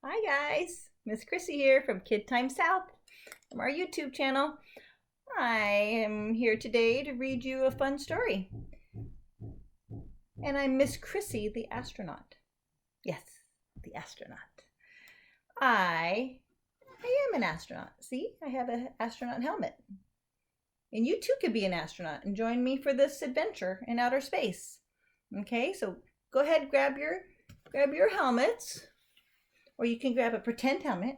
Hi guys, Miss Chrissy here from Kid Time South from our YouTube channel. I am here today to read you a fun story. And I'm Miss Chrissy the astronaut. Yes, the astronaut. I am an astronaut. See, I have an astronaut helmet. And you too could be an astronaut and join me for this adventure in outer space. Okay, so go ahead, grab your helmets, or you can grab a pretend helmet.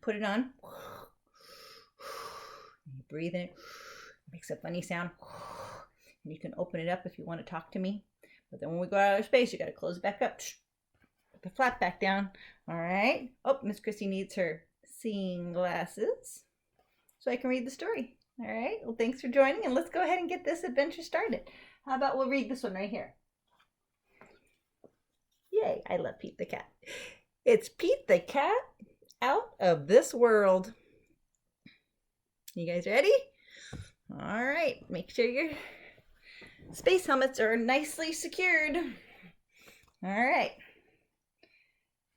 Put it on. You breathe in. It makes a funny sound. And you can open it up if you want to talk to me. But then when we go out of space, you got to close it back up. Put the flap back down. All right. Oh, Miss Chrissy needs her seeing glasses so I can read the story. All right. Well, thanks for joining, and let's go ahead and get this adventure started. How about we'll read this one right here? Yay, I love Pete the cat. It's Pete the cat out of this world. You guys ready? All right, make sure your space helmets are nicely secured. All right.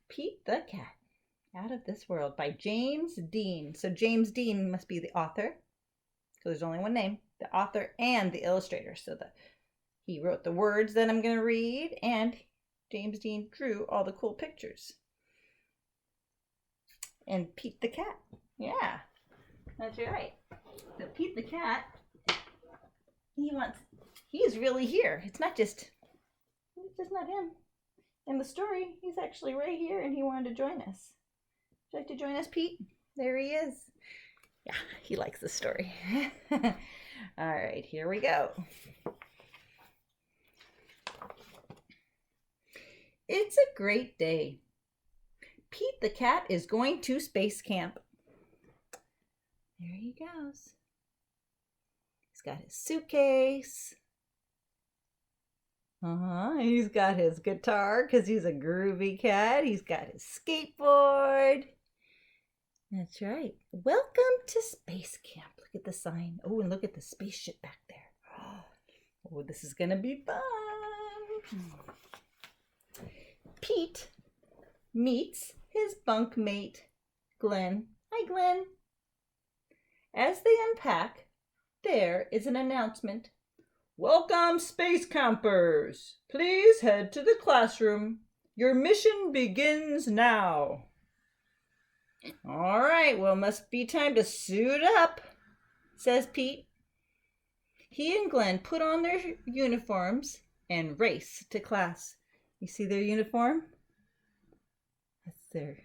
Pete the Cat Out of This World by James Dean. So James Dean must be the author, so there's only one name, the author and the illustrator. So he wrote the words that I'm going to read, and James Dean drew all the cool pictures. And Pete the Cat. Yeah, that's right. So Pete the Cat, he's really here. It's just not him. In the story, he's actually right here and he wanted to join us. Would you like to join us, Pete? There he is. Yeah, he likes the story. All right, here we go. It's a great day. Pete the cat is going to space camp. There he goes. He's got his suitcase. He's got his guitar because he's a groovy cat. He's got his skateboard. That's right. Welcome to space camp. Look at the sign. Oh, and look at the spaceship back there. Oh, this is going to be fun. Pete meets his bunkmate, Glenn. Hi, Glenn. As they unpack, there is an announcement. Welcome, space campers. Please head to the classroom. Your mission begins now. All right, well, must be time to suit up, says Pete. He and Glenn put on their uniforms and race to class. You see their uniform? That's their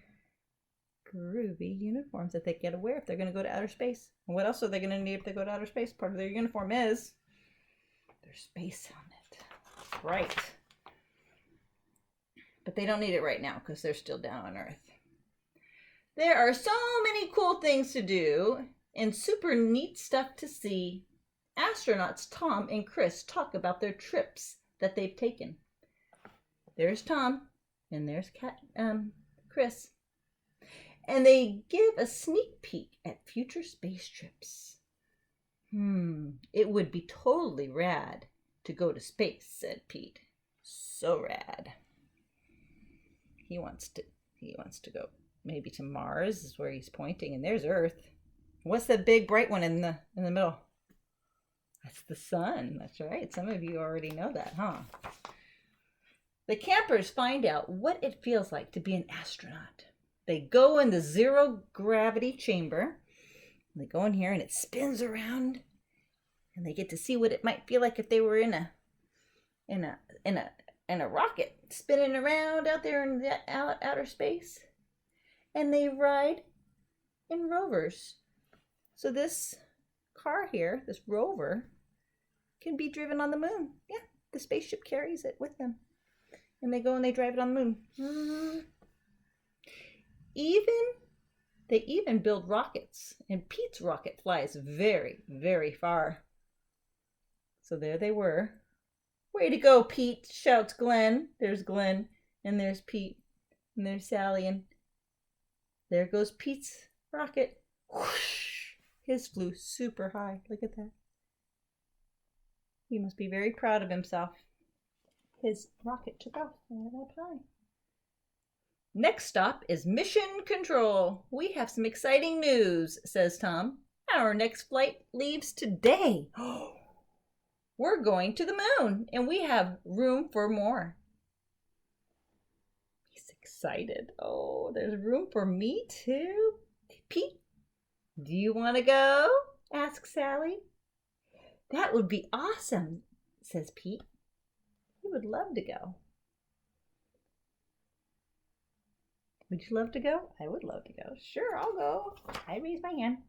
groovy uniforms that they get to wear if they're going to go to outer space. And what else are they going to need if they go to outer space? Part of their uniform is their space helmet. Right. But they don't need it right now because they're still down on Earth. There are so many cool things to do and super neat stuff to see. Astronauts Tom and Chris talk about their trips that they've taken. There's Tom and there's Chris. And they give a sneak peek at future space trips. It would be totally rad to go to space, said Pete. So rad. He wants to go maybe to Mars is where he's pointing, and there's Earth. What's the big bright one in the middle? That's the sun. That's right. Some of you already know that, huh? The campers find out what it feels like to be an astronaut. They go in the zero gravity chamber. They go in here and it spins around, and they get to see what it might feel like if they were in a rocket spinning around out there in the outer space. And they ride in rovers. So this car here, this rover, can be driven on the moon. Yeah, the spaceship carries it with them. And they go and they drive it on the moon. They even build rockets. And Pete's rocket flies very, very far. So there they were. Way to go, Pete, shouts Glenn. There's Glenn, and there's Pete, and there's Sally, and there goes Pete's rocket. Whoosh! His flew super high. Look at that. He must be very proud of himself. His rocket took off and went up high. Next stop is Mission Control. We have some exciting news, says Tom. Our next flight leaves today. We're going to the moon, and we have room for more. He's excited. Oh, there's room for me too. Pete, do you want to go? Asks Sally. That would be awesome, says Pete. He would love to go. Would you love to go? I would love to go. Sure, I'll go. I raise my hand.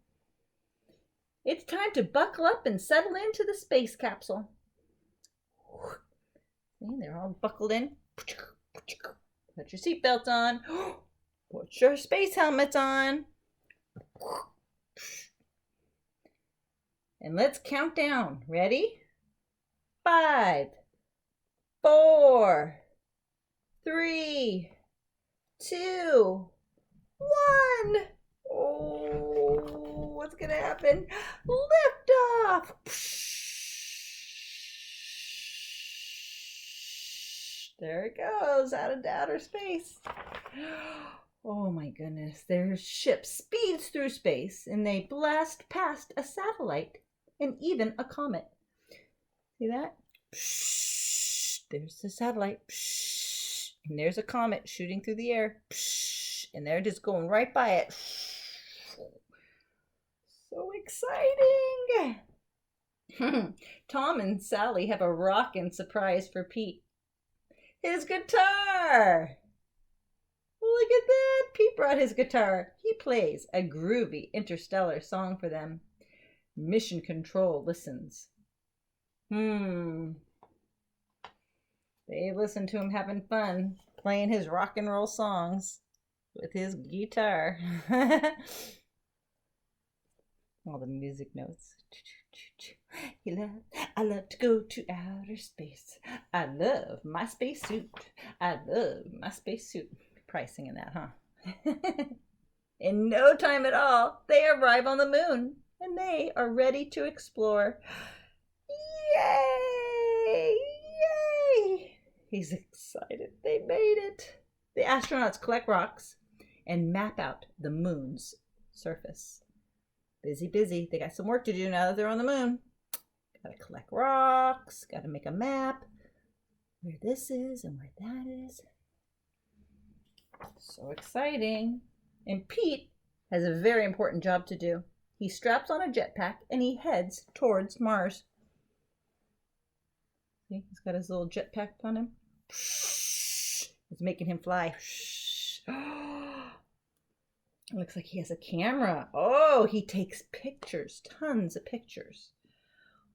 It's time to buckle up and settle into the space capsule. See, they're all buckled in. Put your seatbelts on. Put your space helmets on. And let's count down. Ready? 5, 4, 3, 2, 1. Oh, what's gonna happen? Lift off. There it goes, out of outer space. Oh my goodness, their ship speeds through space and they blast past a satellite and even a comet. See that? There's the satellite. And there's a comet shooting through the air. And they're just going right by it. So exciting! Tom and Sally have a rockin' surprise for Pete. His guitar! Look at that! Pete brought his guitar. He plays a groovy interstellar song for them. Mission Control listens. They listen to him having fun, playing his rock and roll songs with his guitar. All the music notes. I love to go to outer space. I love my spacesuit. I love my spacesuit. Probably singing that, huh? In no time at all, they arrive on the moon, and they are ready to explore. Yay! Yay! He's excited. They made it. The astronauts collect rocks and map out the moon's surface. Busy, busy. They got some work to do now that they're on the moon. Gotta collect rocks, gotta make a map where this is and where that is. So exciting. And Pete has a very important job to do. He straps on a jetpack and he heads towards Mars. See, he's got his little jetpack on him. It's making him fly. Looks like he has a camera. Oh, he takes pictures, tons of pictures.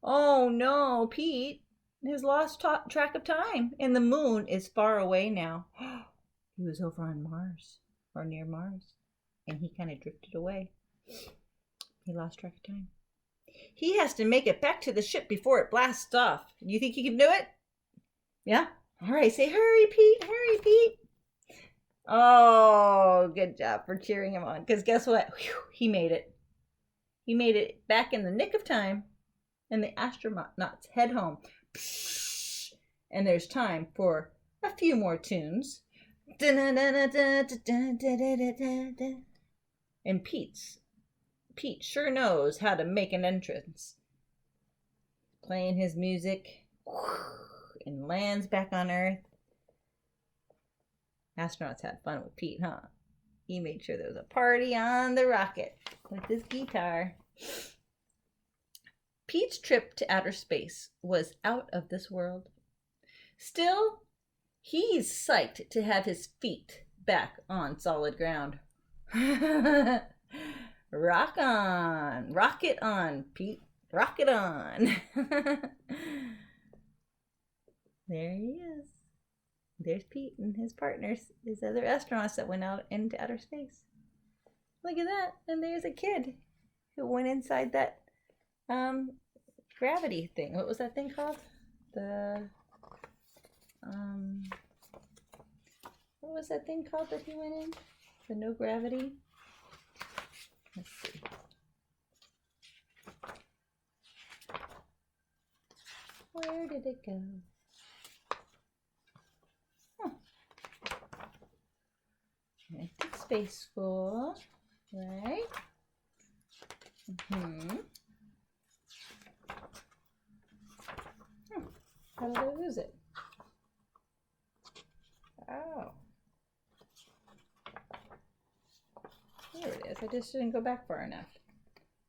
Oh no, Pete has lost track of time, and the moon is far away now. He was over on Mars, or near Mars, and he kind of drifted away. He lost track of time. He has to make it back to the ship before it blasts off. You think he can do it? Yeah? All right, say, hurry, Pete, hurry, Pete. Oh, good job for cheering him on. Because guess what? Whew, he made it. He made it back in the nick of time. And the astronauts head home. And there's time for a few more tunes. And Pete sure knows how to make an entrance. Playing his music and lands back on Earth. Astronauts had fun with Pete, huh? He made sure there was a party on the rocket with his guitar. Pete's trip to outer space was out of this world. Still, he's psyched to have his feet back on solid ground. Rock on! Rocket on, Pete. Rocket on! There he is. There's Pete and his partners, his other astronauts that went out into outer space. Look at that. And there's a kid who went inside that gravity thing. What was that thing called? What was that thing called that he went in? The no gravity? Let's see. Where did it go? Went to space school, right? Mm-hmm. How did I lose it? Oh. There it is. I just didn't go back far enough.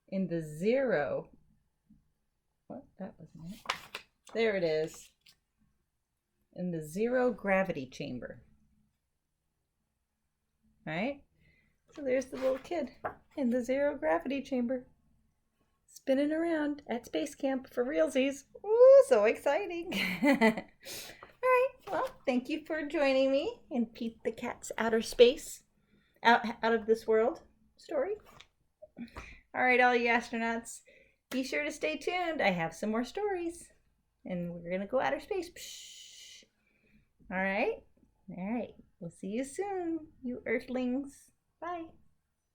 In the zero. What? That wasn't it. There it is. In the zero gravity chamber. Right? So there's the little kid in the zero gravity chamber. Spinning around at space camp for realsies. Ooh, so exciting. All right. Well, thank you for joining me in Pete the Cat's Outer Space, out of this world story. All right, all you astronauts, be sure to stay tuned. I have some more stories, and we're going to go outer space. Psh. All right. All right. We'll see you soon, you Earthlings. Bye.